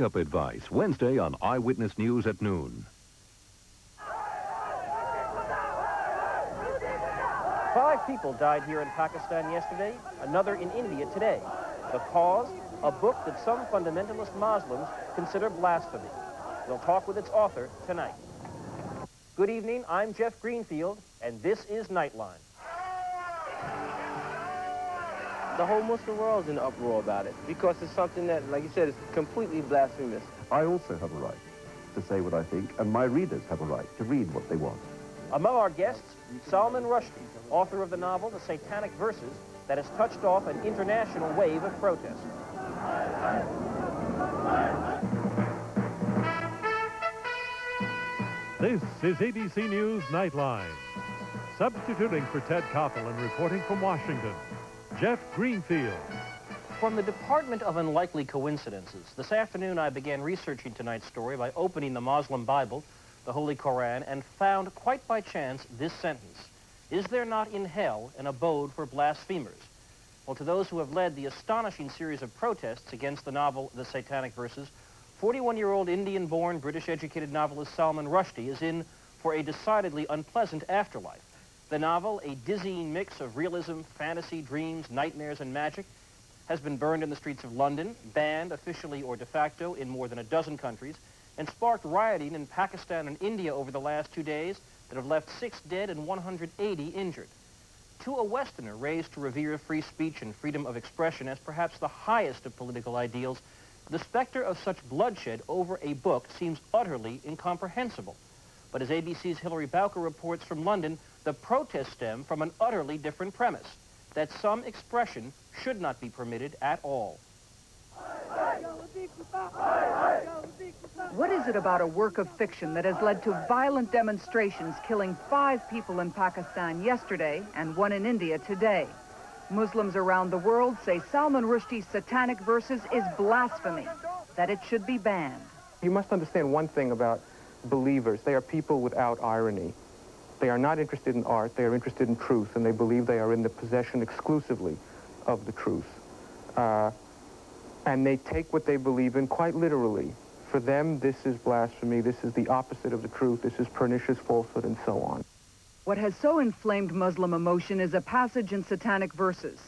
Up advice, Wednesday on Eyewitness News at noon. 5 people died here in Pakistan yesterday, another in India today. The cause? A book that some fundamentalist Muslims consider blasphemy. We'll talk with its author tonight. Good evening, I'm Jeff Greenfield, and this is Nightline. The whole Muslim world is in uproar about it because it's something that, like you said, is completely blasphemous. I also have a right to say what I think, and my readers have a right to read what they want. Among our guests, Salman Rushdie, author of the novel The Satanic Verses, that has touched off an international wave of protest. This is ABC News Nightline. Substituting for Ted Koppel and reporting from Washington, Jeff Greenfield. From the Department of Unlikely Coincidences, this afternoon I began researching tonight's story by opening the Muslim Bible, the Holy Koran, and found, quite by chance, this sentence: "Is there not in hell an abode for blasphemers?" Well, to those who have led the astonishing series of protests against the novel The Satanic Verses, 41-year-old Indian-born, British-educated novelist Salman Rushdie is in for a decidedly unpleasant afterlife. The novel, a dizzying mix of realism, fantasy, dreams, nightmares, and magic, has been burned in the streets of London, banned officially or de facto in more than a dozen countries, and sparked rioting in Pakistan and India over the last 2 days that have left 6 dead and 180 injured. To a Westerner raised to revere free speech and freedom of expression as perhaps the highest of political ideals, the specter of such bloodshed over a book seems utterly incomprehensible. But as ABC's Hilary Bowker reports from London, the protests stem from an utterly different premise, that some expression should not be permitted at all. What is it about a work of fiction that has led to violent demonstrations killing 5 people in Pakistan yesterday and 1 in India today? Muslims around the world say Salman Rushdie's Satanic Verses is blasphemy, that it should be banned. You must understand one thing about believers. They are people without irony. They are not interested in art, they are interested in truth, and they believe they are in the possession exclusively of the truth. And they take what they believe in quite literally. For them, this is blasphemy, this is the opposite of the truth, this is pernicious falsehood, and so on. What has so inflamed Muslim emotion is a passage in Satanic Verses.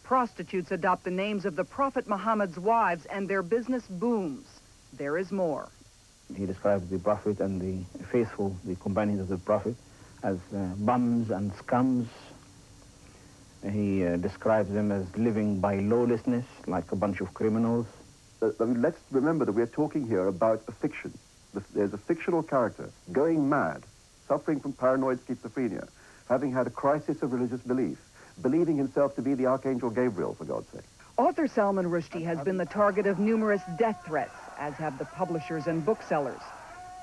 Prostitutes adopt the names of the Prophet Muhammad's wives, and their business booms. There is more. He describes the Prophet and the faithful, the companions of the Prophet, as bums and scums. He describes them as living by lawlessness, like a bunch of criminals. Let's remember that we're talking here about a fiction. There's a fictional character going mad, suffering from paranoid schizophrenia, having had a crisis of religious belief, believing himself to be the Archangel Gabriel, for God's sake. Author Salman Rushdie has been the target of numerous death threats, as have the publishers and booksellers.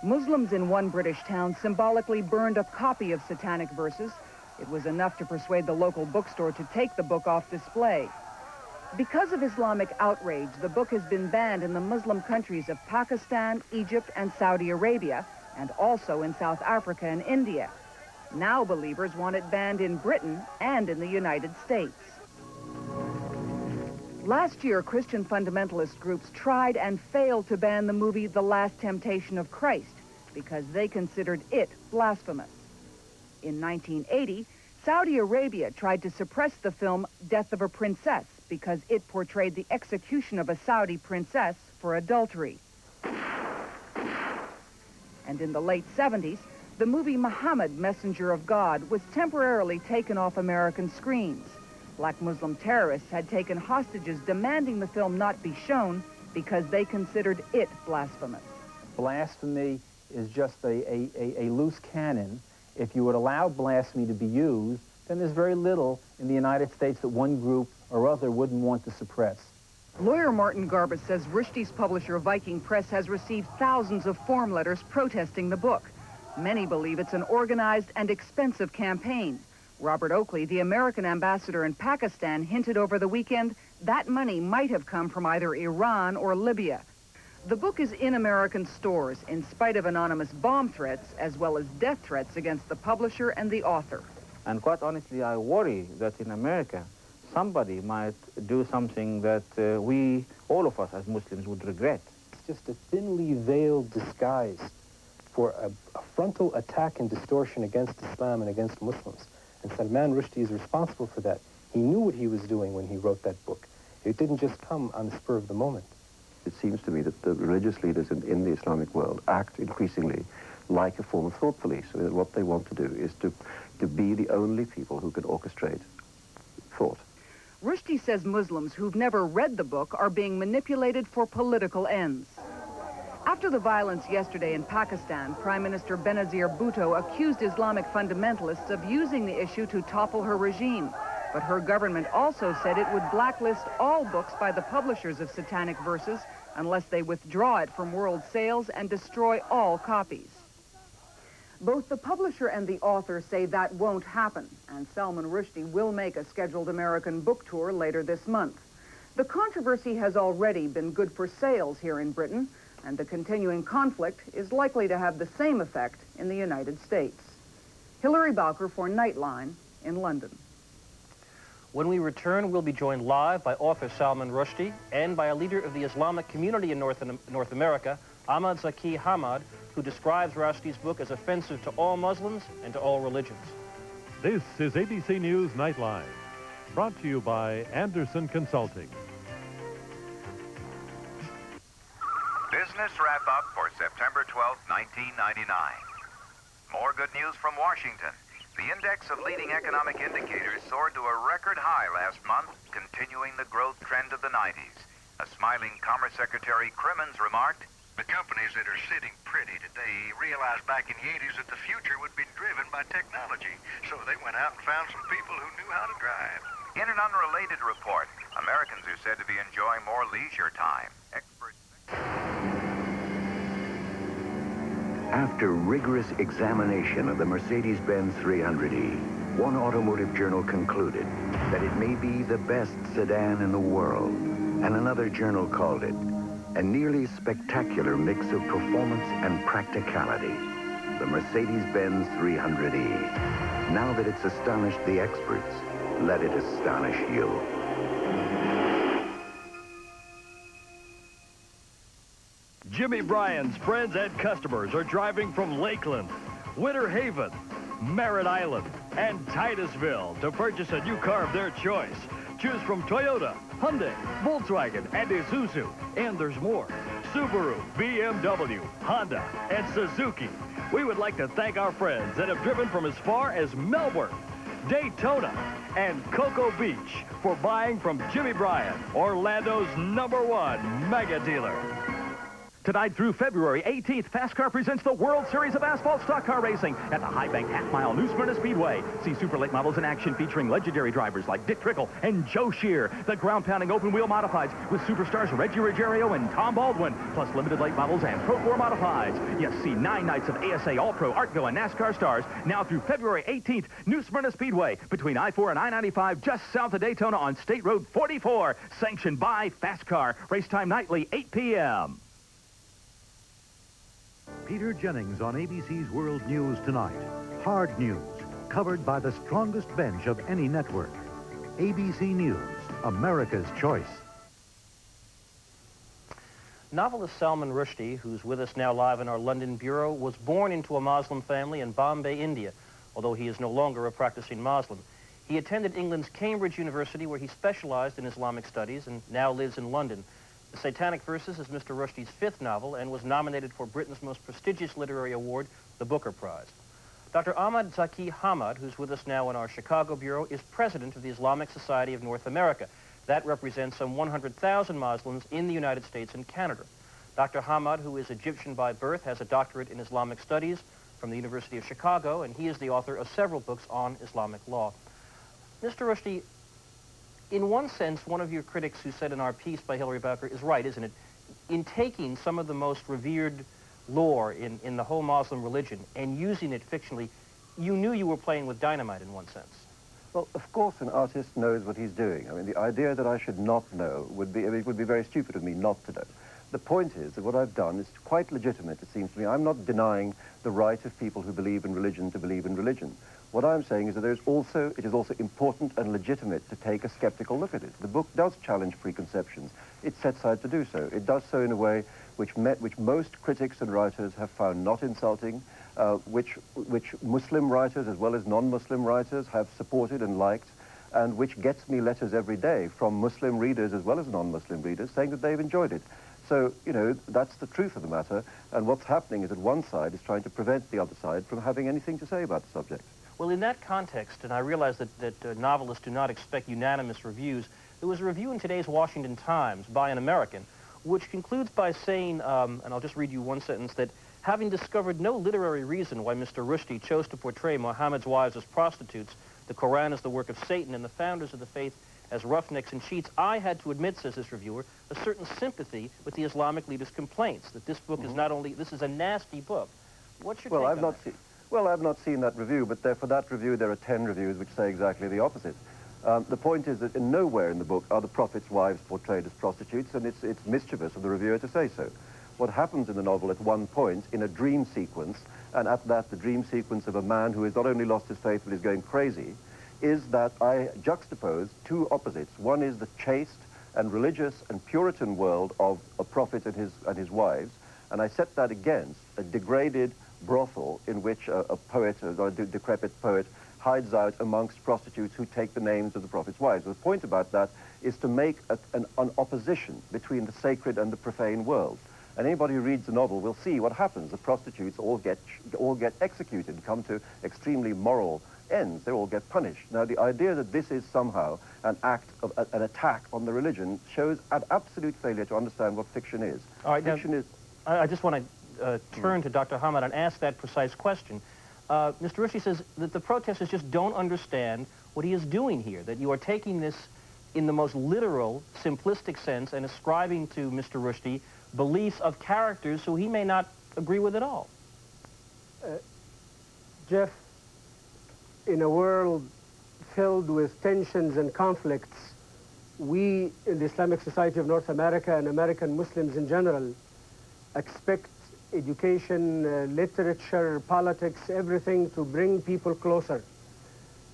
Muslims in one British town symbolically burned a copy of Satanic Verses. It was enough to persuade the local bookstore to take the book off display. Because of Islamic outrage, the book has been banned in the Muslim countries of Pakistan, Egypt, and Saudi Arabia, and also in South Africa and India. Now believers want it banned in Britain and in the United States. Last year, Christian fundamentalist groups tried and failed to ban the movie The Last Temptation of Christ because they considered it blasphemous. In 1980, Saudi Arabia tried to suppress the film Death of a Princess because it portrayed the execution of a Saudi princess for adultery. And in the late 70s, the movie Muhammad, Messenger of God, was temporarily taken off American screens. Black Muslim terrorists had taken hostages demanding the film not be shown because they considered it blasphemous. Blasphemy is just a loose cannon. If you would allow blasphemy to be used, then there's very little in the United States that one group or other wouldn't want to suppress. Lawyer Martin Garbus says Rushdie's publisher Viking Press has received thousands of form letters protesting the book. Many believe it's an organized and expensive campaign. Robert Oakley, the American ambassador in Pakistan, hinted over the weekend that money might have come from either Iran or Libya. The book is in American stores in spite of anonymous bomb threats as well as death threats against the publisher and the author. And quite honestly, I worry that in America, somebody might do something that all of us as Muslims would regret. just a thinly veiled disguise for a frontal attack and distortion against Islam and against Muslims. And Salman Rushdie is responsible for that. He knew what he was doing when he wrote that book. It didn't just come on the spur of the moment. It seems to me that the religious leaders in the Islamic world act increasingly like a form of thought police. I mean, what they want to do is to be the only people who can orchestrate thought. Rushdie says Muslims who've never read the book are being manipulated for political ends. After the violence yesterday in Pakistan, Prime Minister Benazir Bhutto accused Islamic fundamentalists of using the issue to topple her regime. But her government also said it would blacklist all books by the publishers of Satanic Verses unless they withdraw it from world sales and destroy all copies. Both the publisher and the author say that won't happen, and Salman Rushdie will make a scheduled American book tour later this month. The controversy has already been good for sales here in Britain, and the continuing conflict is likely to have the same effect in the United States. Hilary Bowker for Nightline in London. When we return, we'll be joined live by author Salman Rushdie and by a leader of the Islamic community in North America, Ahmad Zaki Hamad, who describes Rushdie's book as offensive to all Muslims and to all religions. This is ABC News Nightline, brought to you by Anderson Consulting. Business wrap-up for September 12, 1999. More good news from Washington. The index of leading economic indicators soared to a record high last month, continuing the growth trend of the 90s. A smiling Commerce Secretary Crimmins remarked, "The companies that are sitting pretty today realized back in the 80s that the future would be driven by technology, so they went out and found some people who knew how to drive." In an unrelated report, Americans are said to be enjoying more leisure time. Experts... After rigorous examination of the Mercedes-Benz 300E, one automotive journal concluded that it may be the best sedan in the world, and another journal called it a nearly spectacular mix of performance and practicality, the Mercedes-Benz 300E. Now that it's astonished the experts, let it astonish you. Jimmy Bryan's friends and customers are driving from Lakeland, Winter Haven, Merritt Island, and Titusville to purchase a new car of their choice. Choose from Toyota, Hyundai, Volkswagen, and Isuzu. And there's more. Subaru, BMW, Honda, and Suzuki. We would like to thank our friends that have driven from as far as Melbourne, Daytona, and Cocoa Beach for buying from Jimmy Bryan, Orlando's #1 mega dealer. Tonight through February 18th, Fast Car presents the World Series of Asphalt Stock Car Racing at the High Bank Half-Mile New Smyrna Speedway. See super late models in action featuring legendary drivers like Dick Trickle and Joe Shear. The ground-pounding open-wheel modifieds with superstars Reggie Ruggiero and Tom Baldwin, plus limited late models and Pro 4 modifieds. Yes, see 9 nights of ASA All-Pro, ArtGo, and NASCAR stars now through February 18th, New Smyrna Speedway between I-4 and I-95 just south of Daytona on State Road 44. Sanctioned by Fast Car. Race time nightly, 8 p.m. Peter Jennings on ABC's World News Tonight. Hard news, covered by the strongest bench of any network. ABC News, America's choice. Novelist Salman Rushdie, who's with us now live in our London bureau, was born into a Muslim family in Bombay, India, although he is no longer a practicing Muslim. He attended England's Cambridge University, where he specialized in Islamic studies and now lives in London. The Satanic Verses is Mr. Rushdie's 5th novel and was nominated for Britain's most prestigious literary award, the Booker Prize. Dr. Ahmad Zaki Hamad, who's with us now in our Chicago bureau, is president of the Islamic Society of North America. That represents some 100,000 Muslims in the United States and Canada. Dr. Hamad, who is Egyptian by birth, has a doctorate in Islamic studies from the University of Chicago, and he is the author of several books on Islamic law. Mr. Rushdie, in one sense, one of your critics who said in our piece by Hilary Bowker is right, isn't it? In taking some of the most revered lore in the whole Muslim religion and using it fictionally, you knew you were playing with dynamite in one sense. Well, of course an artist knows what he's doing. I mean, the idea that I should not know would be, it would be very stupid of me not to know. The point is that what I've done is quite legitimate, it seems to me. I'm not denying the right of people who believe in religion to believe in religion. What I'm saying is that it is also important and legitimate to take a skeptical look at it. The book does challenge preconceptions. It sets out to do so. It does so in a way which most critics and writers have found not insulting, which Muslim writers as well as non-Muslim writers have supported and liked, and which gets me letters every day from Muslim readers as well as non-Muslim readers saying that they've enjoyed it. So, you know, that's the truth of the matter, and what's happening is that one side is trying to prevent the other side from having anything to say about the subject. Well, in that context, and I realize that novelists do not expect unanimous reviews, there was a review in today's Washington Times by an American, which concludes by saying, and I'll just read you one sentence, that having discovered no literary reason why Mr. Rushdie chose to portray Muhammad's wives as prostitutes, the Koran as the work of Satan, and the founders of the faith as roughnecks and cheats, I had to admit, says this reviewer, a certain sympathy with the Islamic leaders' complaints, that this book is not only, this is a nasty book. What's your take on that? Well, I've not seen that review, but for that review there are 10 reviews which say exactly the opposite. The point is that nowhere in the book are the Prophet's wives portrayed as prostitutes, and it's mischievous of the reviewer to say so. What happens in the novel at one point, in a dream sequence, and at that the dream sequence of a man who has not only lost his faith but is going crazy, is that I juxtapose two opposites. One is the chaste and religious and Puritan world of a prophet and his wives, and I set that against a degraded brothel in which a poet, or a decrepit poet, hides out amongst prostitutes who take the names of the prophet's wives. The point about that is to make an opposition between the sacred and the profane world. And anybody who reads the novel will see what happens. The prostitutes all get executed, come to extremely moral ends. They all get punished. Now, the idea that this is somehow an act of an attack on the religion shows an absolute failure to understand what fiction is. All right, fiction now, is. I just want to turn to Dr. Hamad and ask that precise question. Mr. Rushdie says that the protesters just don't understand what he is doing here, that you are taking this in the most literal, simplistic sense and ascribing to Mr. Rushdie beliefs of characters who he may not agree with at all. Jeff, in a world filled with tensions and conflicts, we in the Islamic Society of North America and American Muslims in general expect education, literature, politics, everything to bring people closer.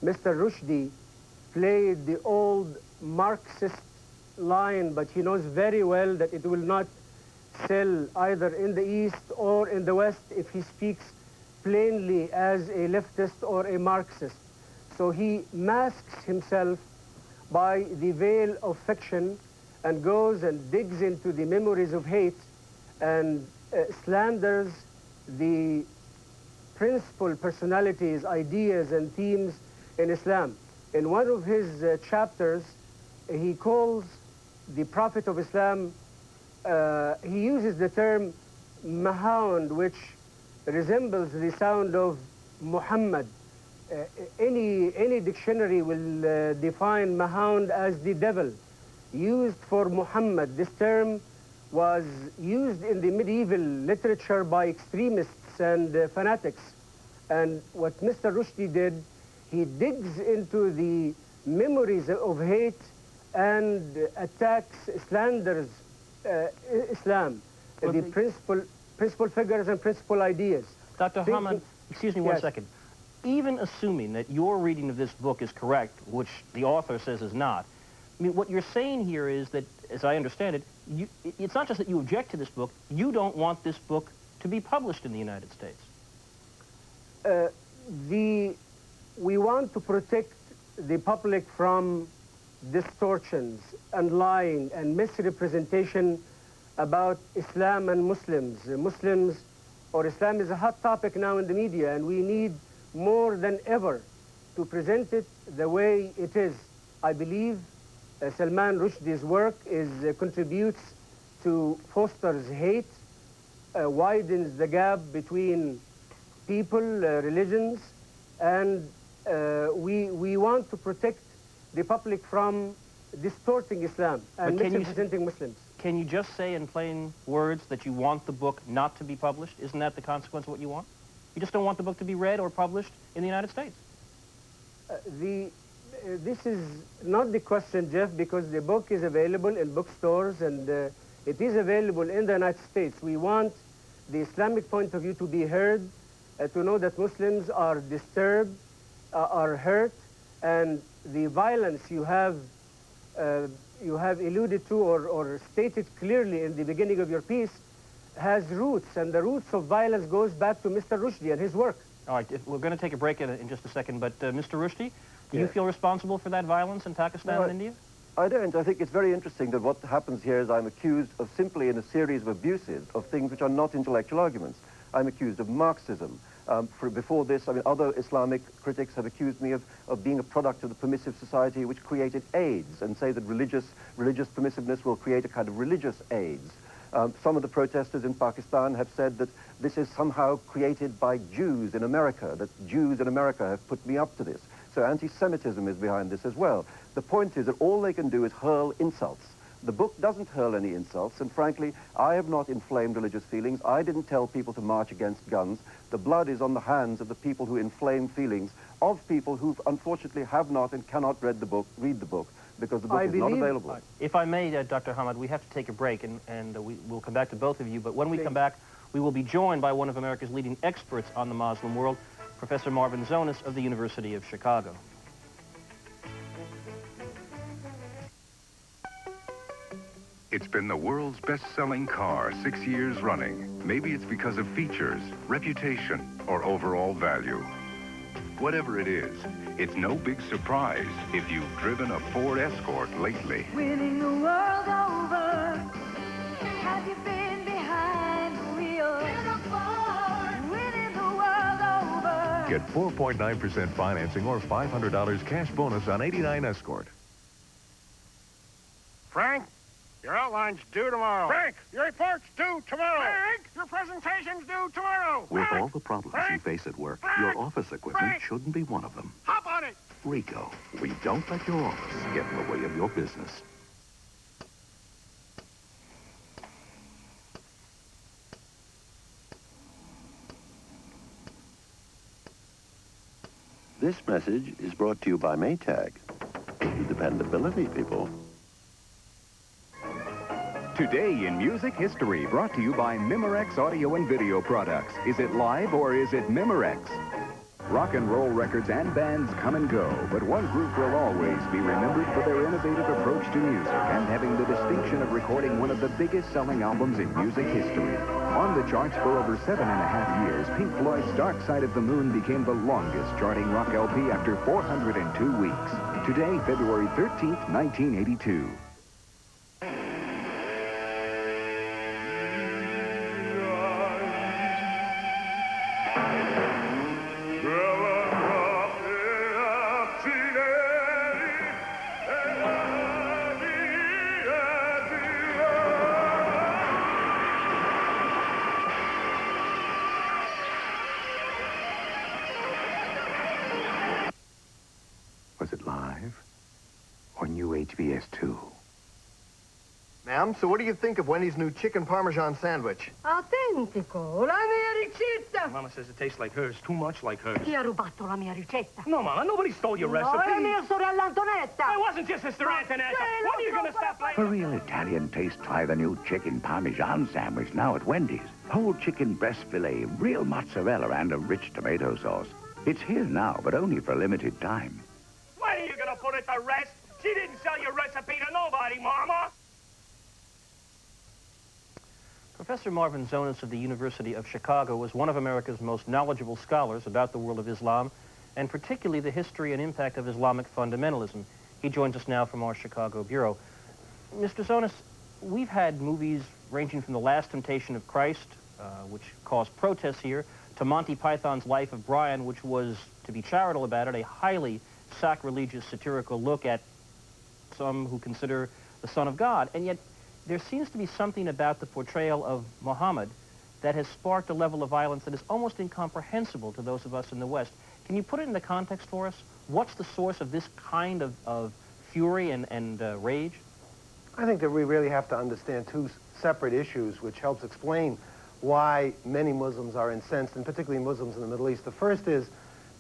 Mr. Rushdie played the old Marxist line, but he knows very well that it will not sell either in the East or in the West if he speaks plainly as a leftist or a Marxist. So he masks himself by the veil of fiction and goes and digs into the memories of hate and slanders the principal personalities, ideas, and themes in Islam. In one of his chapters, he calls the Prophet of Islam, he uses the term Mahound, which resembles the sound of Muhammad. Any dictionary will define Mahound as the devil, used for Muhammad. This term was used in the medieval literature by extremists and fanatics. And what Mr. Rushdie did, he digs into the memories of hate and attacks, slanders Islam, the principal figures and principal ideas. Dr. Hamad, excuse me one second. Even assuming that your reading of this book is correct, which the author says is not, I mean, what you're saying here is that, as I understand it, it's not just that you object to this book, you don't want this book to be published in the United States. We want to protect the public from distortions and lying and misrepresentation about Islam and Muslims. Muslims or Islam is a hot topic now in the media, and we need more than ever to present it the way it is. I believe Salman Rushdie's work contributes to fosters hate, widens the gap between people, religions, and we want to protect the public from distorting Islam and misrepresenting Muslims. Can you just say in plain words that you want the book not to be published? Isn't that the consequence of what you want? You just don't want the book to be read or published in the United States? This is not the question, Jeff, because the book is available in bookstores and it is available in the United States. We want the Islamic point of view to be heard, to know that Muslims are disturbed, are hurt, and the violence you have alluded to or stated clearly in the beginning of your piece has roots, and the roots of violence goes back to Mr. Rushdie and his work. All right, we're going to take a break in just a second, but Mr. Rushdie, do you Yes. feel responsible for that violence in Pakistan No, and India? I don't. I think it's very interesting that what happens here is I'm accused of simply in a series of abuses of things which are not intellectual arguments. I'm accused of Marxism. Before this, I mean, other Islamic critics have accused me of being a product of the permissive society which created AIDS and say that religious permissiveness will create a kind of religious AIDS. Some of the protesters in Pakistan have said that this is somehow created by Jews in America, that Jews in America have put me up to this. So anti-Semitism is behind this as well. The point is that all they can do is hurl insults. The book doesn't hurl any insults, and frankly, I have not inflamed religious feelings. I didn't tell people to march against guns. The blood is on the hands of the people who inflame feelings, of people who unfortunately have not and cannot read the book, because the book is not available. If I may, Dr. Hamad, we have to take a break, and we'll come back to both of you, but when we come back, we will be joined by one of America's leading experts on the Muslim world, Professor Marvin Zonas of the University of Chicago. It's been the world's best-selling car 6 years running. Maybe it's because of features, reputation, or overall value. Whatever it is, it's no big surprise if you've driven a Ford Escort lately. Winning the world over. Have you been behind the wheel? Winning the world over. Get 4.9% financing or $500 cash bonus on 89 Escort. Frank, your outline's due tomorrow. Frank, your report's due tomorrow. Frank, your presentation's due tomorrow. With all the problems you face at work, your office equipment shouldn't be one of them. Hop on it. Rico, we don't let your office get in the way of your business. This message is brought to you by Maytag. Dependability, people. Today in music history, brought to you by Memorex Audio and Video Products. Is it live or is it Memorex? Rock and roll records and bands come and go, but one group will always be remembered for their innovative approach to music and having the distinction of recording one of the biggest selling albums in music history. On the charts for over 7.5 years, Pink Floyd's Dark Side of the Moon became the longest charting rock LP after 402 weeks. Today, February 13th, 1982. Was it live or new HBS 2? Ma'am, so what do you think of Wendy's new chicken parmesan sandwich? Autentico, la mia ricetta. Mama says it tastes like hers, too much like hers. Chi ha rubato la mia ricetta? No, Mama, nobody stole your recipe. No, la mia sorella Antonetta. It wasn't your sister Antonetta. When are you going to stop For playing? real Italian taste, try the new chicken parmesan sandwich now at Wendy's. Whole chicken breast filet, real mozzarella, and a rich tomato sauce. It's here now, but only for a limited time. When are you going to put it to rest? She didn't sell your recipe to nobody, Mama. Professor Marvin Zonas of the University of Chicago was one of America's most knowledgeable scholars about the world of Islam, and particularly the history and impact of Islamic fundamentalism. He joins us now from our Chicago bureau. Mr. Zonas, we've had movies ranging from The Last Temptation of Christ, which caused protests here, to Monty Python's Life of Brian, which was, to be charitable about it, a highly sacrilegious, satirical look at some who consider the Son of God. And yet, there seems to be something about the portrayal of Muhammad that has sparked a level of violence that is almost incomprehensible to those of us in the West. Can you put it in the context for us? What's the source of this kind of fury and rage? I think that we really have to understand two separate issues, which helps explain why many Muslims are incensed, and particularly Muslims in the Middle East. The first is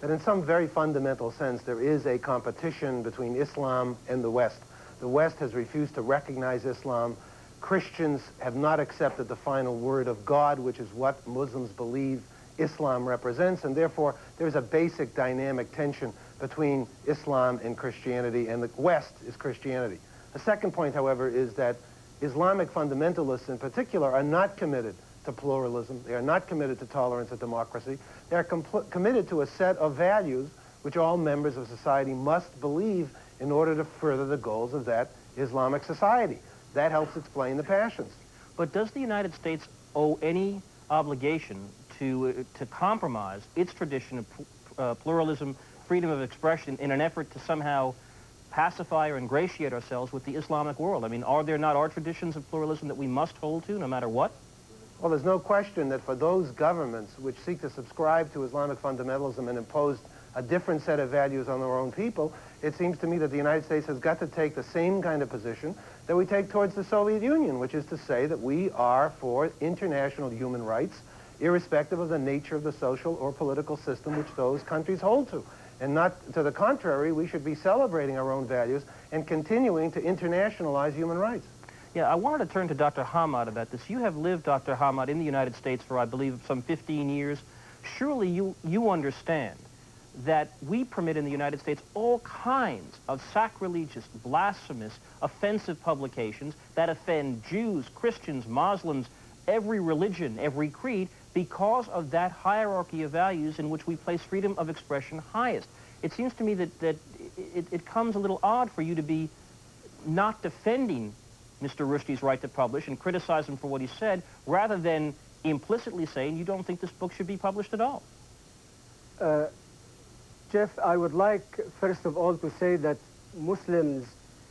that in some very fundamental sense, there is a competition between Islam and the West. The West has refused to recognize Islam. Christians have not accepted the final word of God, which is what Muslims believe Islam represents, and therefore there's a basic dynamic tension between Islam and Christianity, and the West is Christianity. The second point, however, is that Islamic fundamentalists in particular are not committed to pluralism. They are not committed to tolerance and democracy. They are committed to a set of values which all members of society must believe in order to further the goals of that Islamic society. That helps explain the passions. But does the United States owe any obligation to compromise its tradition of pluralism, freedom of expression, in an effort to somehow pacify or ingratiate ourselves with the Islamic world? I mean, are there not our traditions of pluralism that we must hold to no matter what? Well, there's no question that for those governments which seek to subscribe to Islamic fundamentalism and impose a different set of values on their own people, it seems to me that the United States has got to take the same kind of position that we take towards the Soviet Union, which is to say that we are for international human rights, irrespective of the nature of the social or political system which those countries hold to. And not to the contrary, we should be celebrating our own values and continuing to internationalize human rights. Yeah, I wanted to turn to Dr. Hamad about this. You have lived, Dr. Hamad, in the United States for, I believe, some 15 years. Surely you understand that we permit in the United States all kinds of sacrilegious, blasphemous, offensive publications that offend Jews, Christians, Muslims, every religion, every creed, because of that hierarchy of values in which we place freedom of expression highest. It seems to me that it comes a little odd for you to be not defending Mr. Rushdie's right to publish and criticize him for what he said, rather than implicitly saying you don't think this book should be published at all. Jeff, I would like, first of all, to say that Muslims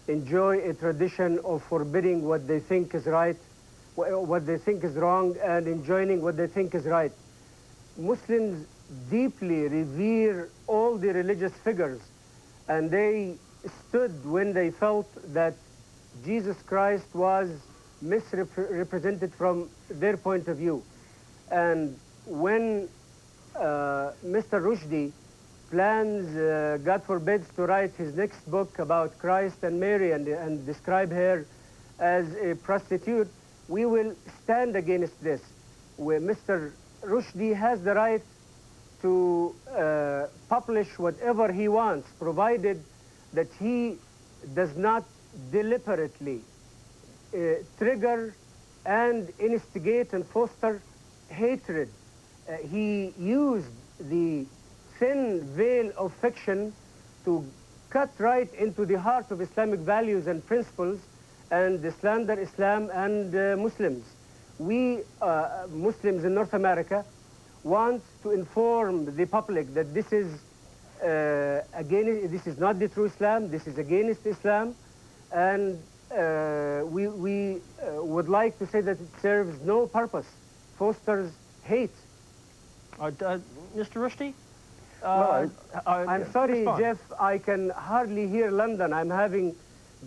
enjoy a tradition of forbidding what they think is right, what they think is wrong, and enjoining what they think is right. Muslims deeply revere all the religious figures, and they stood when they felt that Jesus Christ was misrepresented from their point of view. And when Mr. Rushdie plans, God forbids, to write his next book about Christ and Mary and describe her as a prostitute, we will stand against this. Where Mr. Rushdie has the right to publish whatever he wants, provided that he does not deliberately trigger and instigate and foster hatred. He used the thin veil of fiction to cut right into the heart of Islamic values and principles and slander Islam and Muslims. We, Muslims in North America, want to inform the public that this is this is not the true Islam, this is against Islam, and we would like to say that it serves no purpose, fosters hate. Mr. Rushdie? I'm sorry, respond. Jeff, I can hardly hear London. I'm having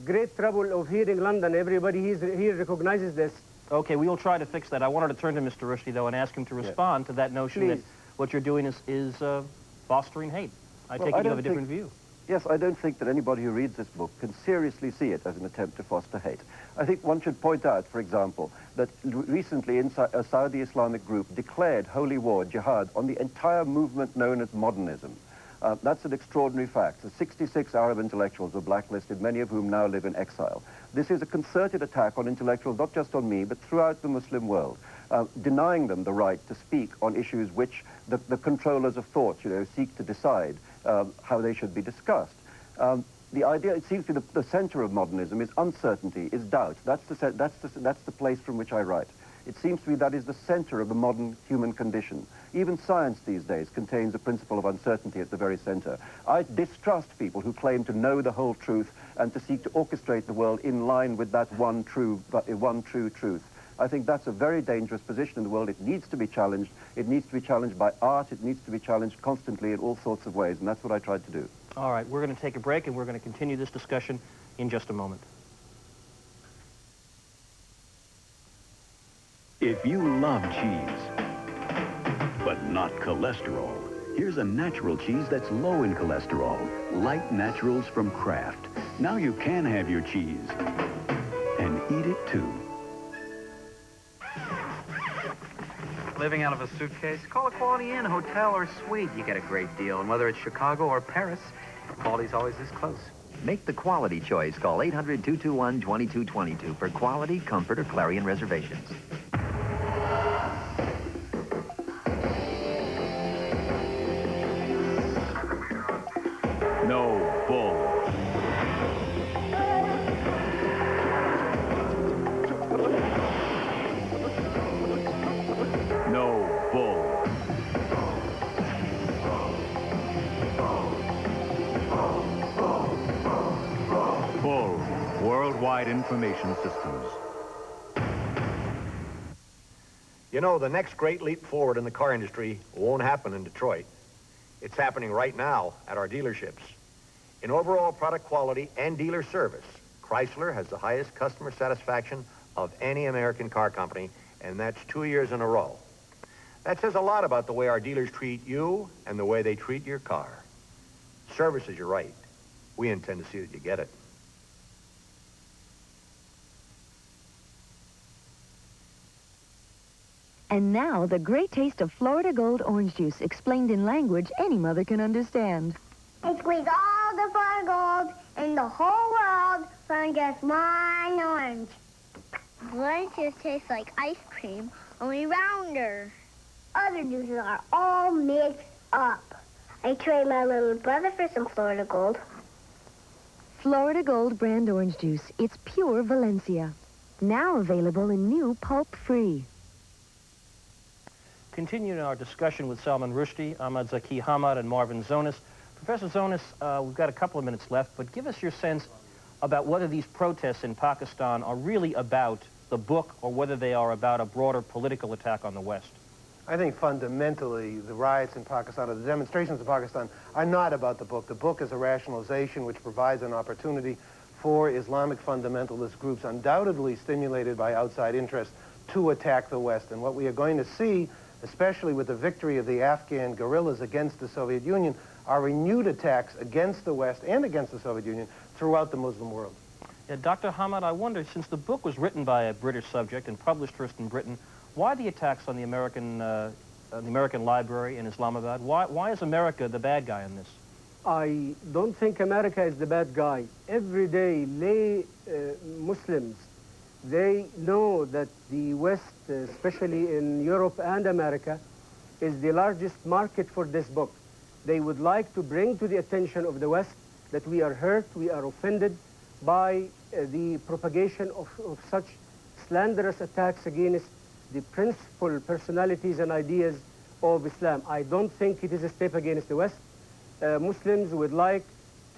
great trouble of hearing London. Everybody here recognizes this. Okay, we will try to fix that. I wanted to turn to Mr. Rushdie, though, and ask him to respond to that notion that what you're doing is fostering hate. I take it you have a different view. Yes, I don't think that anybody who reads this book can seriously see it as an attempt to foster hate. I think one should point out, for example, that recently a Saudi Islamic group declared holy war, jihad, on the entire movement known as modernism. That's an extraordinary fact. The 66 Arab intellectuals were blacklisted, many of whom now live in exile. This is a concerted attack on intellectuals, not just on me, but throughout the Muslim world, denying them the right to speak on issues which the controllers of thought, seek to decide how they should be discussed. The idea, it seems to be the center of modernism is uncertainty, is doubt. That's the place from which I write. It seems to me that is the center of the modern human condition. Even science these days contains a principle of uncertainty at the very center. I distrust people who claim to know the whole truth and to seek to orchestrate the world in line with that one true truth. I think that's a very dangerous position in the world. It needs to be challenged. It needs to be challenged by art. It needs to be challenged constantly in all sorts of ways, and that's what I tried to do. All right, we're going to take a break, and we're going to continue this discussion in just a moment. If you love cheese, but not cholesterol, here's a natural cheese that's low in cholesterol. Light Naturals from Kraft. Now you can have your cheese and eat it too. Living out of a suitcase? Call a Quality Inn, hotel, or suite. You get a great deal. And whether it's Chicago or Paris, quality's always this close. Make the quality choice. Call 800-221-2222 for quality, comfort, or Clarion reservations. Bull. Bull, Worldwide Information Systems. You know, the next great leap forward in the car industry won't happen in Detroit. It's happening right now at our dealerships. In overall product quality and dealer service, Chrysler has the highest customer satisfaction of any American car company, and that's 2 years in a row. That says a lot about the way our dealers treat you and the way they treat your car. Service is your right. We intend to see that you get it. And now, the great taste of Florida Gold orange juice, explained in language any mother can understand. I squeeze all the Florida Gold in the whole world from just one orange. Orange juice tastes like ice cream, only rounder. Other juices are all mixed up. I trade my little brother for some Florida Gold. Florida Gold brand orange juice. It's pure Valencia. Now available in new pulp-free. Continuing our discussion with Salman Rushdie, Ahmad Zaki Hamad, and Marvin Zonas. Professor Zonas, we've got a couple of minutes left, but give us your sense about whether these protests in Pakistan are really about the book or whether they are about a broader political attack on the West. I think fundamentally the riots in Pakistan, or the demonstrations in Pakistan, are not about the book. The book is a rationalization which provides an opportunity for Islamic fundamentalist groups, undoubtedly stimulated by outside interests, to attack the West. And what we are going to see, especially with the victory of the Afghan guerrillas against the Soviet Union, are renewed attacks against the West and against the Soviet Union throughout the Muslim world. Yeah, Dr. Hamad, I wonder, since the book was written by a British subject and published first in Britain, why the attacks on the American library in Islamabad? Why is America the bad guy in this? I don't think America is the bad guy. Every day, lay Muslims, they know that the West, especially in Europe and America, is the largest market for this book. They would like to bring to the attention of the West that we are hurt, we are offended by the propagation of such slanderous attacks against the principal personalities and ideas of Islam. I don't think it is a step against the West. Muslims would like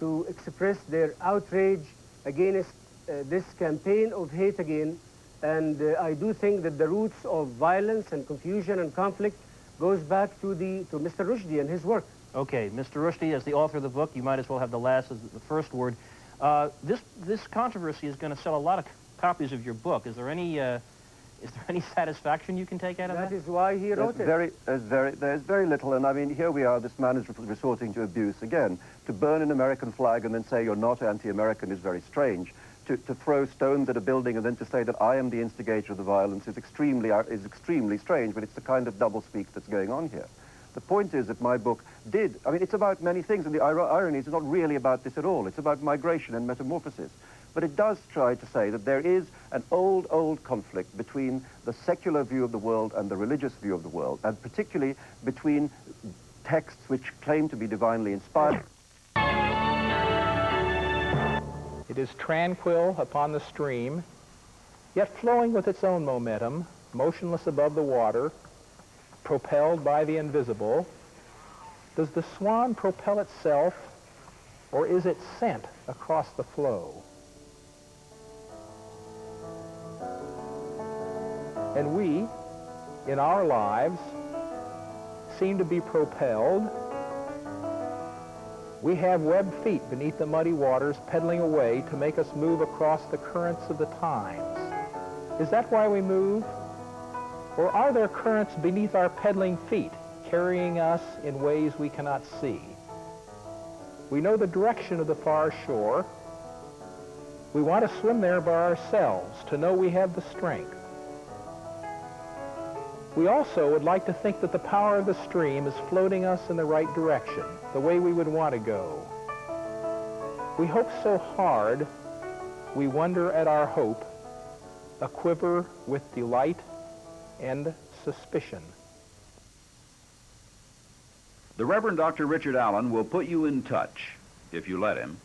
to express their outrage against this campaign of hate again, and I do think that the roots of violence and confusion and conflict goes back to Mr. Rushdie and his work. Okay, Mr. Rushdie, as the author of the book, you might as well have the first word. This controversy is going to sell a lot of copies of your book. Is there any satisfaction you can take out of that? That is why he wrote it. There's very little, and I mean, here we are, this man is resorting to abuse again. To burn an American flag and then say you're not anti-American is very strange. To throw stones at a building and then to say that I am the instigator of the violence is extremely strange, but it's the kind of doublespeak that's going on here. The point is that my book it's about many things, and the irony is it's not really about this at all. It's about migration and metamorphosis. But it does try to say that there is an old conflict between the secular view of the world and the religious view of the world, and particularly between texts which claim to be divinely inspired. It is tranquil upon the stream, yet flowing with its own momentum, motionless above the water, propelled by the invisible. Does the swan propel itself, or is it sent across the flow? And we, in our lives, seem to be propelled. We have webbed feet beneath the muddy waters, pedaling away to make us move across the currents of the times. Is that why we move? Or are there currents beneath our pedaling feet, carrying us in ways we cannot see? We know the direction of the far shore. We want to swim there by ourselves, to know we have the strength. We also would like to think that the power of the stream is floating us in the right direction, the way we would want to go. We hope so hard, we wonder at our hope, a quiver with delight and suspicion. The Reverend Dr. Richard Allen will put you in touch, if you let him,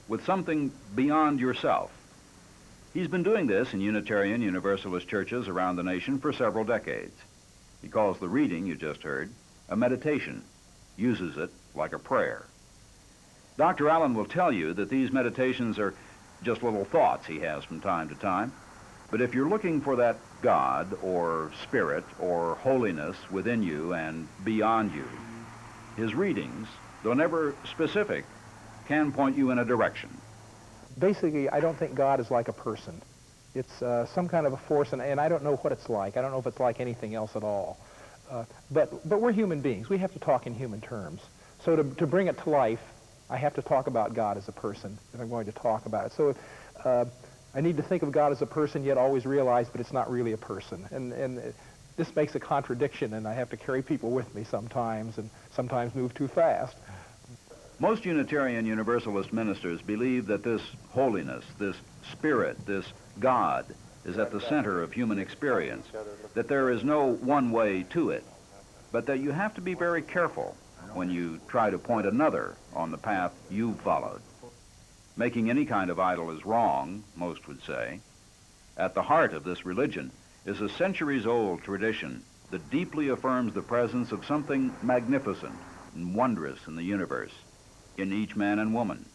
with something beyond yourself. He's been doing this in Unitarian Universalist churches around the nation for several decades. He calls the reading you just heard a meditation, uses it like a prayer. Dr. Allen will tell you that these meditations are just little thoughts he has from time to time. But if you're looking for that God or spirit or holiness within you and beyond you, his readings, though never specific, can point you in a direction. Basically, I don't think God is like a person. It's some kind of a force, and I don't know what it's like. I don't know if it's like anything else at all. But we're human beings. We have to talk in human terms. So to bring it to life, I have to talk about God as a person if I'm going to talk about it. So I need to think of God as a person, yet always realize, but it's not really a person. And this makes a contradiction, and I have to carry people with me sometimes, and sometimes move too fast. Most Unitarian Universalist ministers believe that this holiness, this spirit, this God is at the center of human experience, that there is no one way to it, but that you have to be very careful when you try to point another on the path you've followed. Making any kind of idol is wrong, most would say. At the heart of this religion is a centuries-old tradition that deeply affirms the presence of something magnificent and wondrous in the universe, in each man and woman,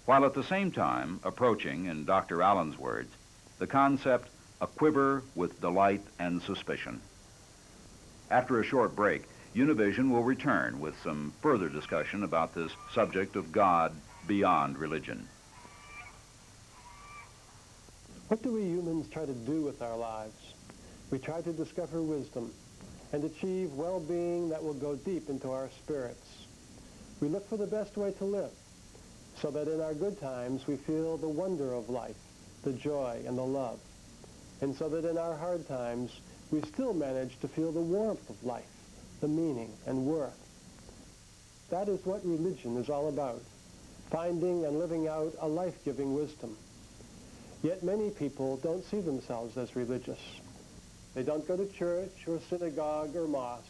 while at the same time approaching, in Dr. Allen's words, the concept aquiver with delight and suspicion. After a short break, Univision will return with some further discussion about this subject of God beyond religion. What do we humans try to do with our lives? We try to discover wisdom and achieve well-being that will go deep into our spirits. We look for the best way to live, so that in our good times we feel the wonder of life, the joy and the love, and so that in our hard times we still manage to feel the warmth of life, the meaning and worth. That is what religion is all about, finding and living out a life-giving wisdom. Yet many people don't see themselves as religious. They don't go to church or synagogue or mosque,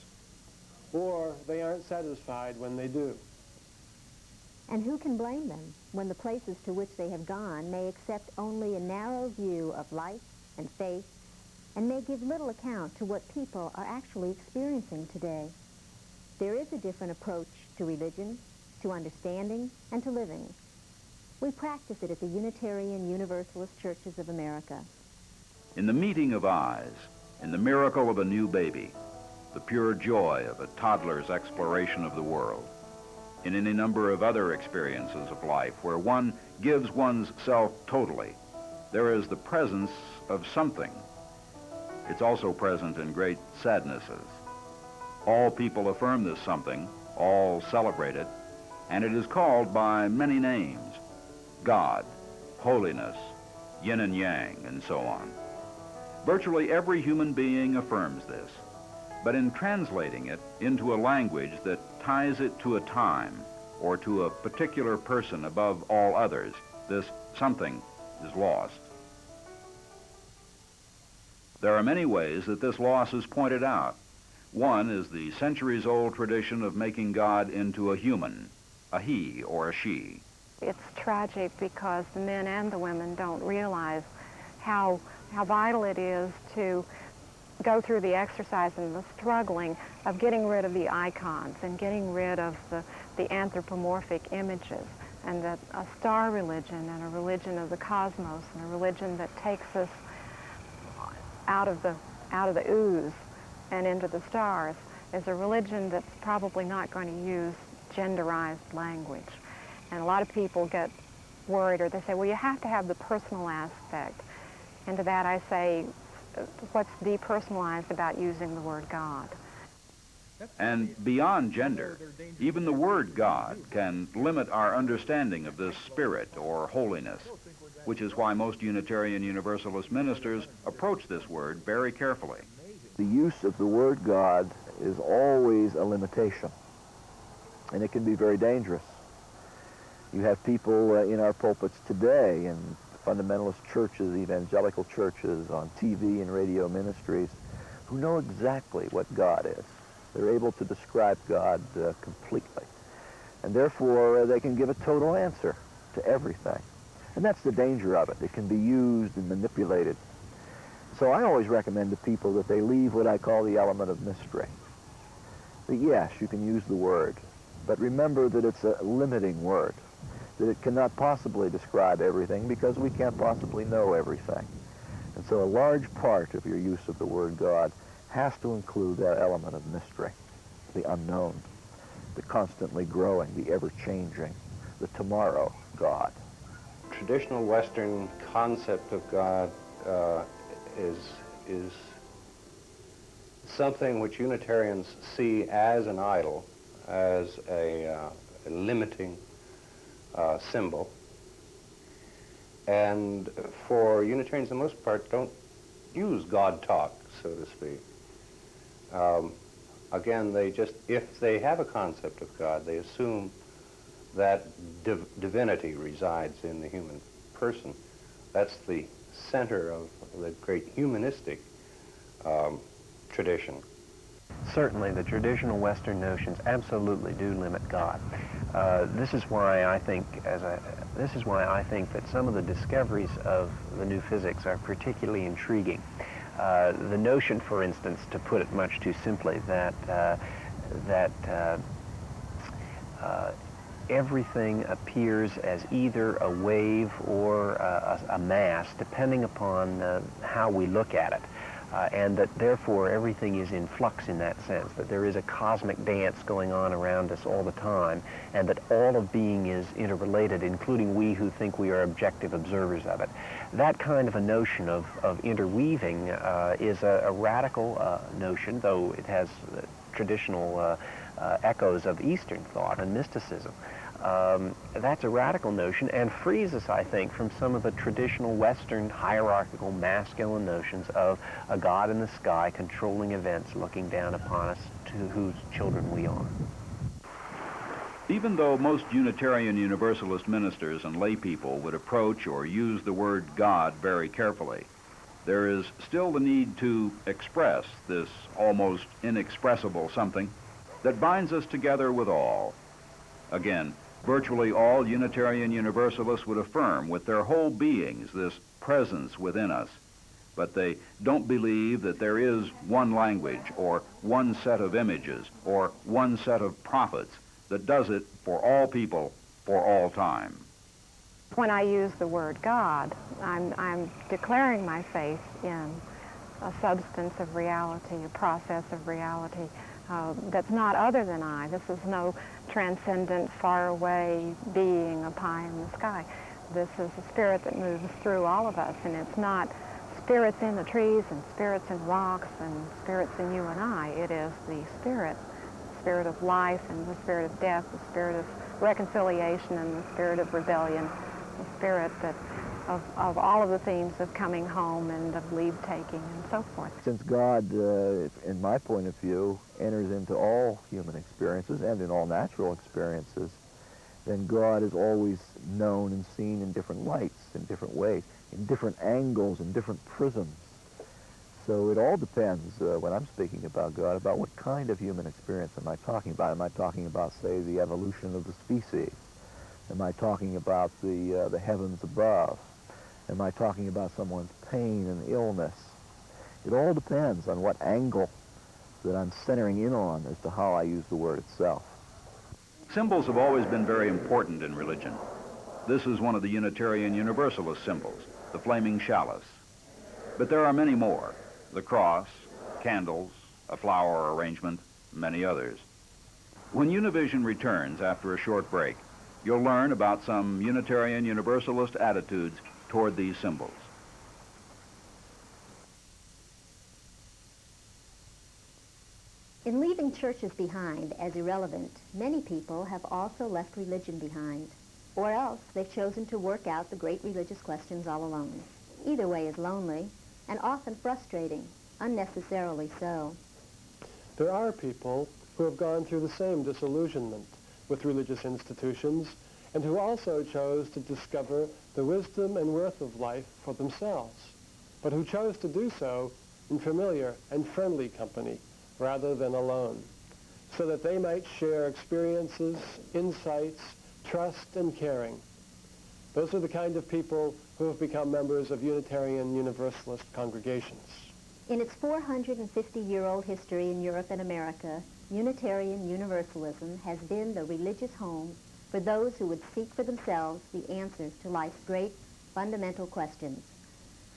or they aren't satisfied when they do. And who can blame them when the places to which they have gone may accept only a narrow view of life and faith, and may give little account to what people are actually experiencing today? There is a different approach to religion, to understanding, and to living. We practice it at the Unitarian Universalist Churches of America. In the meeting of eyes, in the miracle of a new baby, the pure joy of a toddler's exploration of the world, in any number of other experiences of life where one gives one's self totally, there is the presence of something. It's also present in great sadnesses. All people affirm this something, all celebrate it, and it is called by many names: God, holiness, yin and yang, and so on. Virtually every human being affirms this, but in translating it into a language that ties it to a time or to a particular person above all others, this something is lost. There are many ways that this loss is pointed out. One is the centuries-old tradition of making God into a human, a he or a she. It's tragic because the men and the women don't realize how vital it is to go through the exercise and the struggling of getting rid of the icons and getting rid of the anthropomorphic images, and that a star religion and a religion of the cosmos and a religion that takes us out of the ooze and into the stars is a religion that's probably not going to use genderized language. And a lot of people get worried, or they say, well, you have to have the personal aspect. And to that I say, what's depersonalized about using the word God? And beyond gender, even the word God can limit our understanding of this spirit or holiness, which is why most Unitarian Universalist ministers approach this word very carefully. The use of the word God is always a limitation, and it can be very dangerous. You have people in our pulpits today, in fundamentalist churches, evangelical churches, on TV and radio ministries, who know exactly what God is. They're able to describe God completely. And therefore, they can give a total answer to everything. And that's the danger of it. It can be used and manipulated. So I always recommend to people that they leave what I call the element of mystery. That yes, you can use the word, but remember that it's a limiting word, that it cannot possibly describe everything because we can't possibly know everything. And so a large part of your use of the word God has to include that element of mystery, the unknown, the constantly growing, the ever-changing, the tomorrow God. Traditional Western concept of God is something which Unitarians see as an idol, as a limiting symbol. And for Unitarians, for the most part, don't use God talk, so to speak. Again, they just, if they have a concept of God, they assume that divinity resides in the human person. That's the center of the great humanistic tradition. Certainly, the traditional Western notions absolutely do limit God. This is why I think that some of the discoveries of the new physics are particularly intriguing. The notion, for instance, to put it much too simply, that everything appears as either a wave or a mass, depending upon how we look at it. And that therefore everything is in flux in that sense, that there is a cosmic dance going on around us all the time, and that all of being is interrelated, including we who think we are objective observers of it. That kind of a notion of interweaving is a radical notion, though it has traditional echoes of Eastern thought and mysticism. That's a radical notion and frees us, I think, from some of the traditional Western hierarchical masculine notions of a God in the sky controlling events, looking down upon us, to whose children we are. Even though most Unitarian Universalist ministers and lay people would approach or use the word God very carefully, there is still the need to express this almost inexpressible something that binds us together with all. Again, virtually all Unitarian Universalists would affirm with their whole beings this presence within us, but they don't believe that there is one language or one set of images or one set of prophets that does it for all people for all time. When I use the word God, I'm declaring my faith in a substance of reality, a process of reality that's not other than I. This is no transcendent, faraway being up high in the sky. This is a spirit that moves through all of us, and it's not spirits in the trees and spirits in rocks and spirits in you and I. It is the spirit of life and the spirit of death, the spirit of reconciliation and the spirit of rebellion, the spirit that of all of the themes of coming home and of leave-taking and so forth. Since God, in my point of view, enters into all human experiences and in all natural experiences, then God is always known and seen in different lights, in different ways, in different angles, in different prisms. So it all depends, when I'm speaking about God, about what kind of human experience am I talking about. Am I talking about, say, the evolution of the species? Am I talking about the heavens above? Am I talking about someone's pain and illness? It all depends on what angle that I'm centering in on as to how I use the word itself. Symbols have always been very important in religion. This is one of the Unitarian Universalist symbols, the flaming chalice. But there are many more: the cross, candles, a flower arrangement, many others. When Univision returns after a short break, you'll learn about some Unitarian Universalist attitudes toward these symbols. In leaving churches behind as irrelevant, many people have also left religion behind, or else they've chosen to work out the great religious questions all alone. Either way is lonely and often frustrating, unnecessarily so. There are people who have gone through the same disillusionment with religious institutions and who also chose to discover the wisdom and worth of life for themselves, but who chose to do so in familiar and friendly company rather than alone, so that they might share experiences, insights, trust, and caring. Those are the kind of people who have become members of Unitarian Universalist congregations. In its 450-year-old history in Europe and America, Unitarian Universalism has been the religious home for those who would seek for themselves the answers to life's great fundamental questions.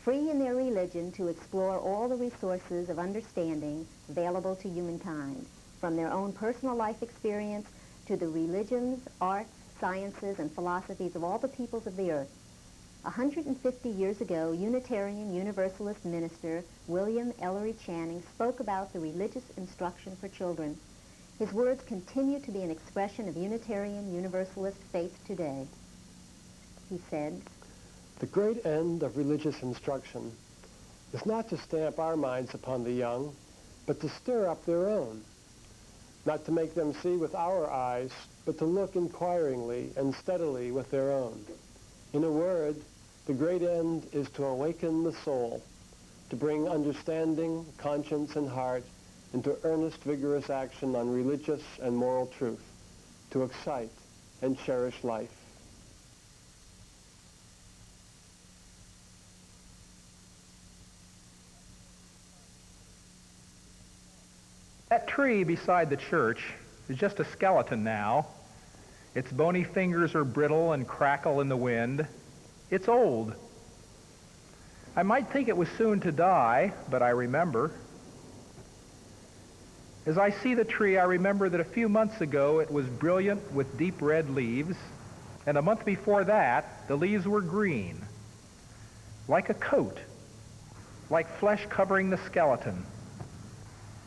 Free in their religion to explore all the resources of understanding available to humankind, from their own personal life experience to the religions, arts, sciences, and philosophies of all the peoples of the earth. 150 years ago, Unitarian Universalist minister William Ellery Channing spoke about the religious instruction for children. His words continue to be an expression of Unitarian Universalist faith today. He said, "The great end of religious instruction is not to stamp our minds upon the young, but to stir up their own, not to make them see with our eyes, but to look inquiringly and steadily with their own. In a word, the great end is to awaken the soul, to bring understanding, conscience, and heart into earnest, vigorous action on religious and moral truth, to excite and cherish life." That tree beside the church is just a skeleton now. Its bony fingers are brittle and crackle in the wind. It's old. I might think it was soon to die, but I remember. As I see the tree, I remember that a few months ago it was brilliant with deep red leaves, and a month before that, the leaves were green, like a coat, like flesh covering the skeleton.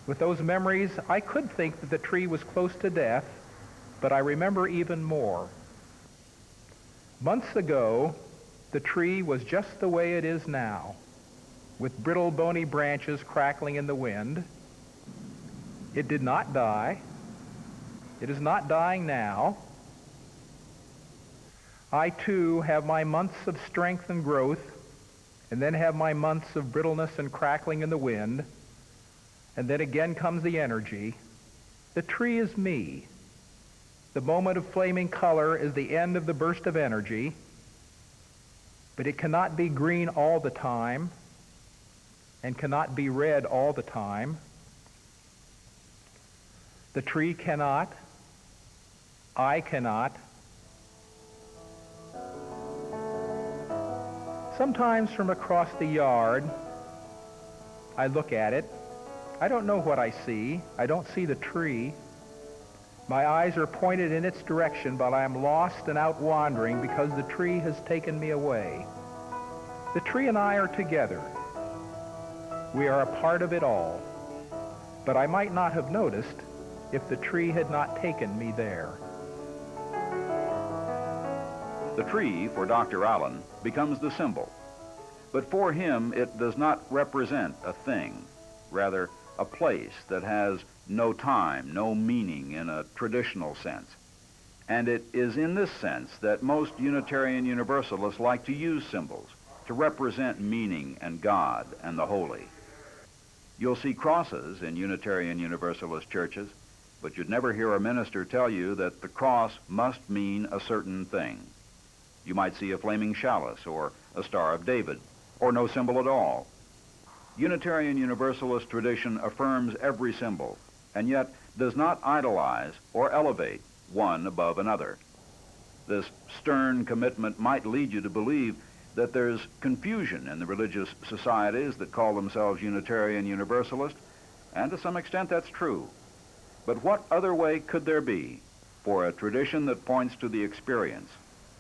With those memories, I could think that the tree was close to death, but I remember even more. Months ago, the tree was just the way it is now, with brittle, bony branches crackling in the wind. It did not die. It is not dying now. I, too, have my months of strength and growth, and then have my months of brittleness and crackling in the wind, and then again comes the energy. The tree is me. The moment of flaming color is the end of the burst of energy, but it cannot be green all the time and cannot be red all the time. The tree cannot. I cannot. Sometimes from across the yard, I look at it. I don't know what I see. I don't see the tree. My eyes are pointed in its direction, but I am lost and out wandering because the tree has taken me away. The tree and I are together. We are a part of it all. But I might not have noticed if the tree had not taken me there. The tree, for Dr. Allen, becomes the symbol. But for him, it does not represent a thing, rather a place that has no time, no meaning in a traditional sense. And it is in this sense that most Unitarian Universalists like to use symbols to represent meaning and God and the holy. You'll see crosses in Unitarian Universalist churches, but you'd never hear a minister tell you that the cross must mean a certain thing. You might see a flaming chalice or a Star of David, or no symbol at all. Unitarian Universalist tradition affirms every symbol, and yet does not idolize or elevate one above another. This stern commitment might lead you to believe that there's confusion in the religious societies that call themselves Unitarian Universalist, and to some extent that's true. But what other way could there be for a tradition that points to the experience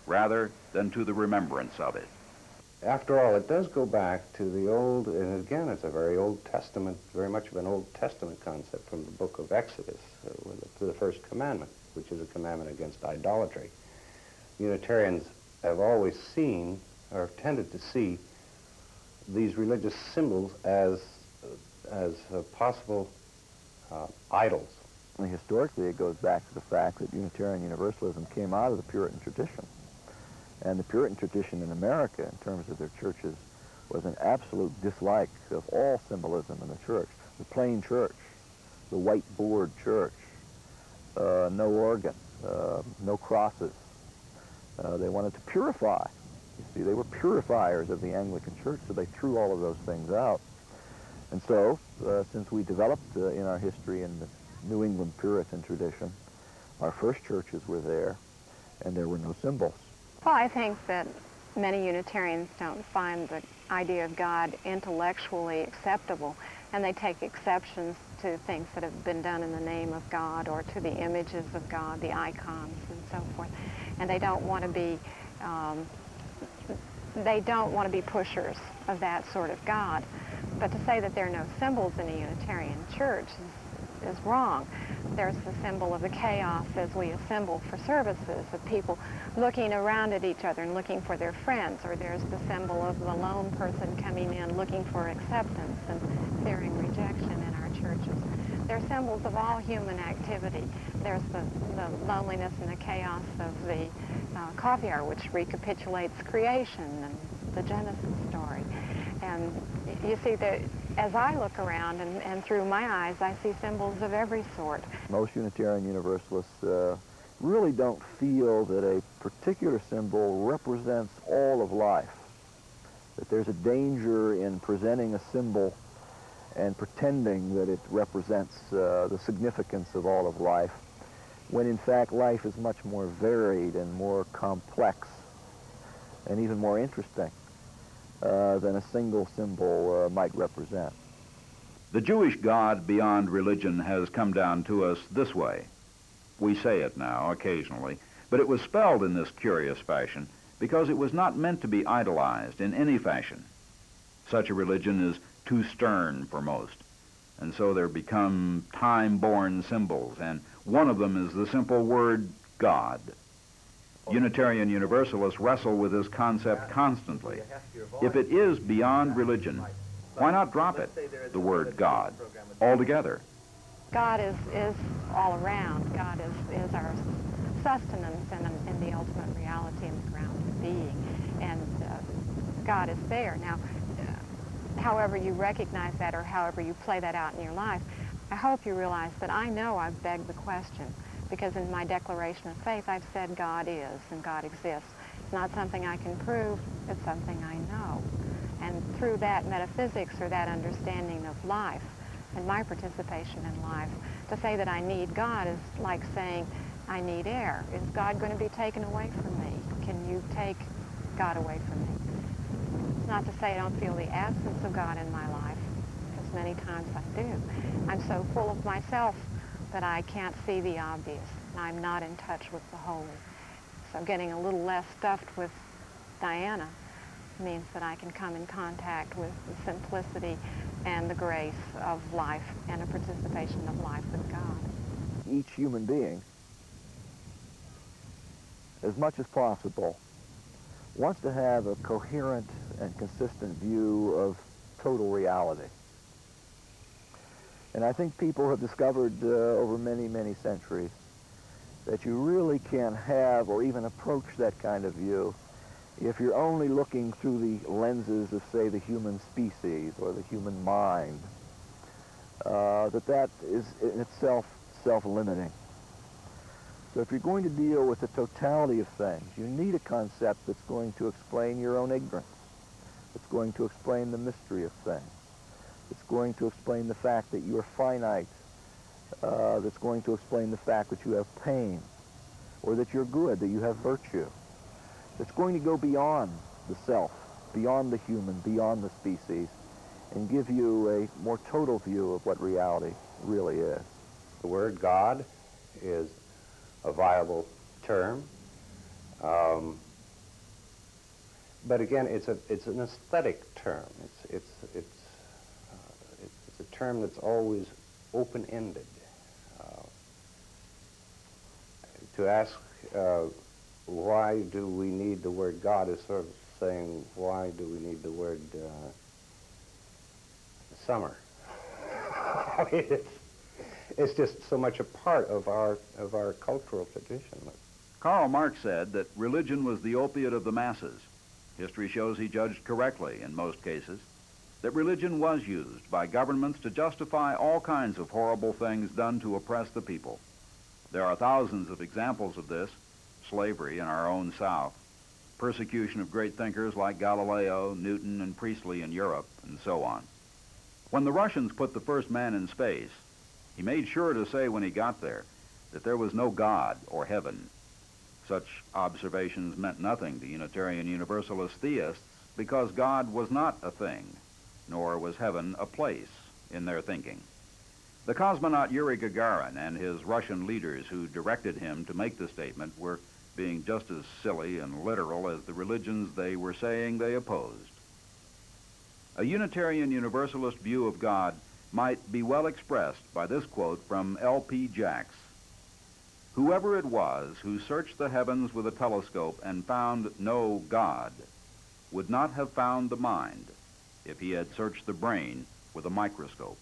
rather than to the remembrance of it? After all, it does go back to the old, and again, it's a very Old Testament, very much of an Old Testament concept from the book of Exodus, to the first commandment, which is a commandment against idolatry. Unitarians have always seen, or tended to see, these religious symbols as possible idols. And historically, it goes back to the fact that Unitarian Universalism came out of the Puritan tradition. And the Puritan tradition in America, in terms of their churches, was an absolute dislike of all symbolism in the church. The plain church, the white board church, no organ, no crosses. They wanted to purify You see, they were purifiers of the Anglican Church, so they threw all of those things out. And so, since we developed in our history in the New England Puritan tradition, our first churches were there, and there were no symbols. Well, I think that many Unitarians don't find the idea of God intellectually acceptable, and they take exceptions to things that have been done in the name of God or to the images of God, the icons and so forth. And they don't want to be pushers of that sort of God. But to say that there are no symbols in a Unitarian church is wrong. There's the symbol of the chaos as we assemble for services, of people looking around at each other and looking for their friends, or there's the symbol of the lone person coming in looking for acceptance and fearing rejection in our churches. They're symbols of all human activity. There's the loneliness and the chaos of the coffee hour, which recapitulates creation and the Genesis story. And you see that as I look around and through my eyes, I see symbols of every sort. Most Unitarian Universalists really don't feel that a particular symbol represents all of life, that there's a danger in presenting a symbol and pretending that it represents the significance of all of life, when in fact life is much more varied and more complex and even more interesting than a single symbol might represent. The Jewish God beyond religion has come down to us this way. We say it now occasionally, but it was spelled in this curious fashion because it was not meant to be idolized in any fashion. Such a religion is too stern for most, and so there become time-born symbols, and one of them is the simple word God. Unitarian Universalists wrestle with this concept constantly. If it is beyond religion, why not drop it, the word God, altogether? God is all around. God is our sustenance and the ultimate reality and the ground of being. And God is there. Now, however you recognize that or however you play that out in your life, I hope you realize that I know I've begged the question, because in my declaration of faith I've said God is and God exists. It's not something I can prove, it's something I know. And through that metaphysics or that understanding of life and my participation in life, to say that I need God is like saying I need air. Is God going to be taken away from me? Can you take God away from me? It's not to say I don't feel the absence of God in my life, because many times I do. I'm so full of myself that I can't see the obvious, and I'm not in touch with the holy. So getting a little less stuffed with Diana means that I can come in contact with the simplicity and the grace of life and a participation of life with God. Each human being, as much as possible, wants to have a coherent and consistent view of total reality. And I think people have discovered over many, many centuries that you really can't have or even approach that kind of view if you're only looking through the lenses of, say, the human species or the human mind. That is in itself self-limiting. So if you're going to deal with the totality of things, you need a concept that's going to explain your own ignorance. It's going to explain the mystery of things. It's going to explain the fact that you are finite. That's going to explain the fact that you have pain, or that you're good, that you have virtue. It's going to go beyond the self, beyond the human, beyond the species, and give you a more total view of what reality really is. The word God is a viable term, but again, it's an aesthetic term. It's a term that's always open-ended. To ask why do we need the word God is sort of saying, why do we need the word summer? I mean, it's just so much a part of our cultural tradition. Karl Marx said that religion was the opiate of the masses. History shows he judged correctly in most cases, that religion was used by governments to justify all kinds of horrible things done to oppress the people. There are thousands of examples of this: slavery in our own South, persecution of great thinkers like Galileo, Newton, and Priestley in Europe, and so on. When the Russians put the first man in space, he made sure to say when he got there that there was no God or heaven. Such observations meant nothing to Unitarian Universalist theists because God was not a thing, nor was heaven a place in their thinking. The cosmonaut Yuri Gagarin and his Russian leaders who directed him to make the statement were being just as silly and literal as the religions they were saying they opposed. A Unitarian Universalist view of God might be well expressed by this quote from L.P. Jacks. "Whoever it was who searched the heavens with a telescope and found no God would not have found the mind if he had searched the brain with a microscope."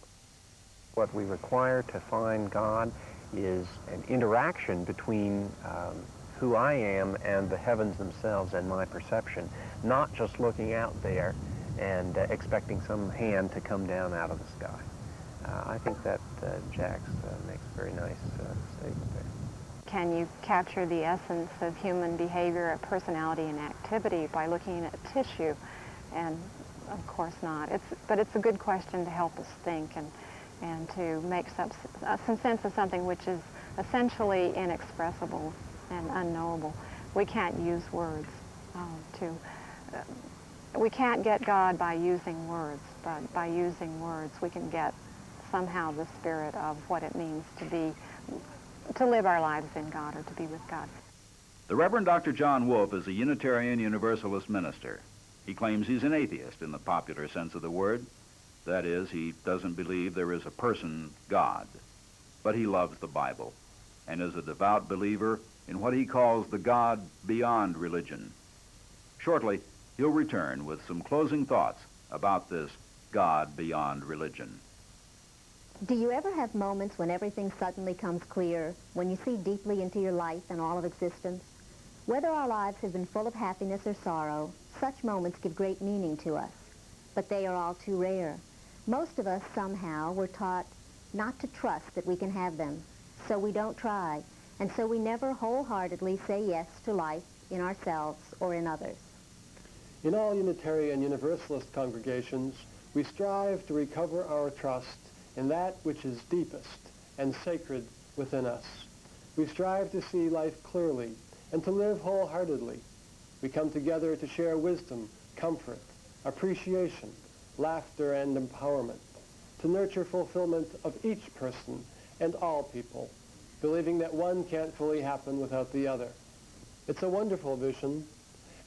What we require to find God is an interaction between who I am and the heavens themselves and my perception, not just looking out there and expecting some hand to come down out of the sky. I think that Jacks makes a very nice statement there. Can you capture the essence of human behavior, personality, and activity by looking at tissue? And of course not. But it's a good question to help us think and to make some sense of something which is essentially inexpressible and unknowable. We can't use words we can't get God by using words, but by using words we can get somehow the spirit of what it means to live our lives in God or to be with God. The Reverend Dr. John Wolfe is a Unitarian Universalist minister. He claims he's an atheist in the popular sense of the word. That is, he doesn't believe there is a person, God, but he loves the Bible and is a devout believer in what he calls the God beyond religion. Shortly, he'll return with some closing thoughts about this God beyond religion. Do you ever have moments when everything suddenly comes clear, when you see deeply into your life and all of existence? Whether our lives have been full of happiness or sorrow, such moments give great meaning to us, but they are all too rare. Most of us somehow were taught not to trust that we can have them, so we don't try, and so we never wholeheartedly say yes to life in ourselves or in others. In all Unitarian Universalist congregations, we strive to recover our trust in that which is deepest and sacred within us. We strive to see life clearly and to live wholeheartedly. We come together to share wisdom, comfort, appreciation, laughter, and empowerment, to nurture fulfillment of each person and all people, believing that one can't fully happen without the other. It's a wonderful vision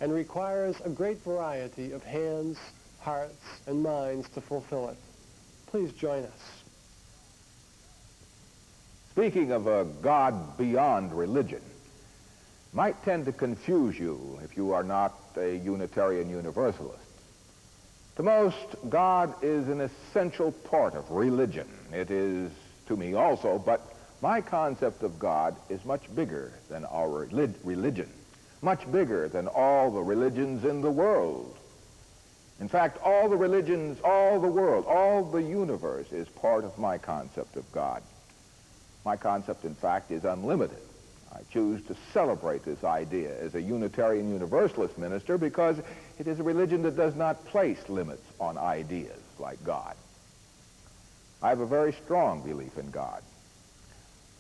and requires a great variety of hands, hearts, and minds to fulfill it. Please join us. Speaking of a God beyond religion, might tend to confuse you if you are not a Unitarian Universalist. To most, God is an essential part of religion. It is to me also, but my concept of God is much bigger than our religion, much bigger than all the religions in the world. In fact, all the religions, all the world, all the universe is part of my concept of God. My concept, in fact, is unlimited. I choose to celebrate this idea as a Unitarian Universalist minister because it is a religion that does not place limits on ideas like God. I have a very strong belief in God.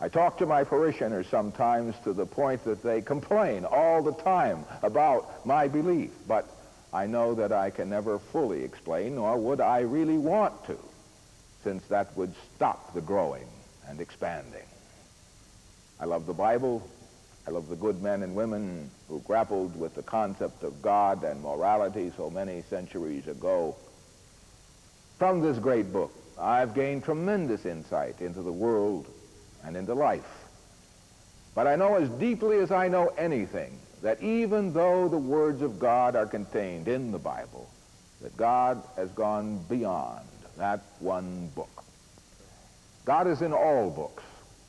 I talk to my parishioners sometimes to the point that they complain all the time about my belief, but I know that I can never fully explain, nor would I really want to, since that would stop the growing and expanding. I love the Bible. I love the good men and women who grappled with the concept of God and morality so many centuries ago. From this great book, I've gained tremendous insight into the world and into life. But I know as deeply as I know anything that even though the words of God are contained in the Bible, that God has gone beyond that one book. God is in all books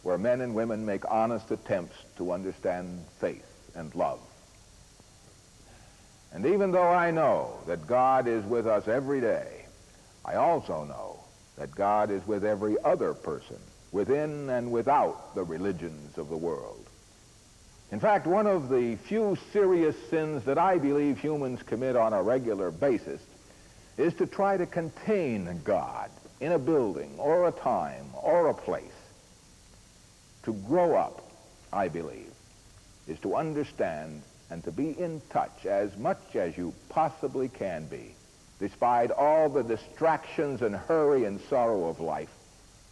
where men and women make honest attempts to understand faith and love. And even though I know that God is with us every day, I also know that God is with every other person, within and without the religions of the world. In fact, one of the few serious sins that I believe humans commit on a regular basis is to try to contain God in a building or a time or a place. To grow up, I believe, is to understand and to be in touch as much as you possibly can be, despite all the distractions and hurry and sorrow of life,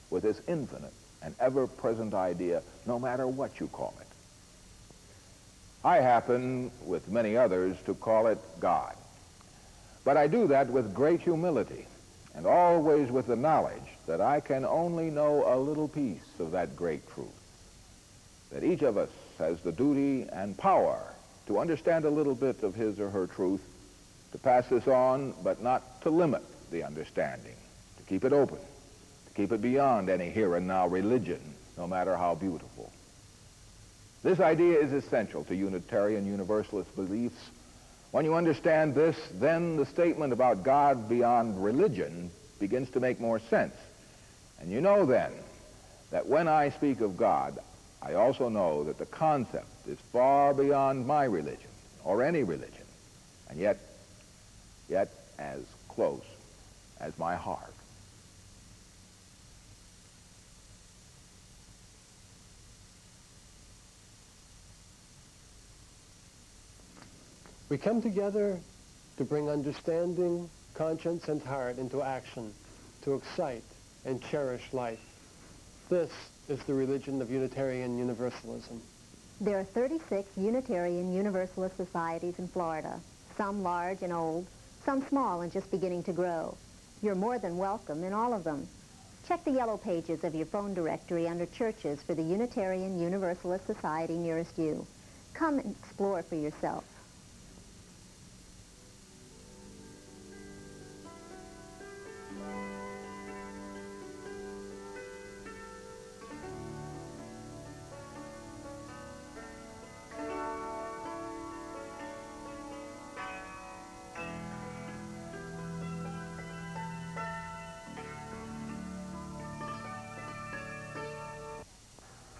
with this infinite and ever-present idea, no matter what you call it. I happen, with many others, to call it God. But I do that with great humility, and always with the knowledge that I can only know a little piece of that great truth, that each of us has the duty and power to understand a little bit of his or her truth, to pass this on, but not to limit the understanding, to keep it open, to keep it beyond any here and now religion, no matter how beautiful. This idea is essential to Unitarian Universalist beliefs. When you understand this, then the statement about God beyond religion begins to make more sense. And you know then that when I speak of God, I also know that the concept is far beyond my religion or any religion, and yet as close as my heart. We come together to bring understanding, conscience, and heart into action, to excite and cherish life. This is the religion of Unitarian Universalism. There are 36 Unitarian Universalist societies in Florida, some large and old, some small and just beginning to grow. You're more than welcome in all of them. Check the yellow pages of your phone directory under churches for the Unitarian Universalist Society nearest you. Come and explore for yourself.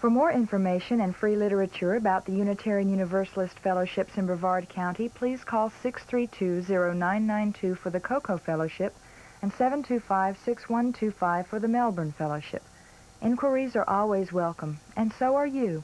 For more information and free literature about the Unitarian Universalist Fellowships in Brevard County, please call 632-0992 for the Cocoa Fellowship and 725-6125 for the Melbourne Fellowship. Inquiries are always welcome, and so are you.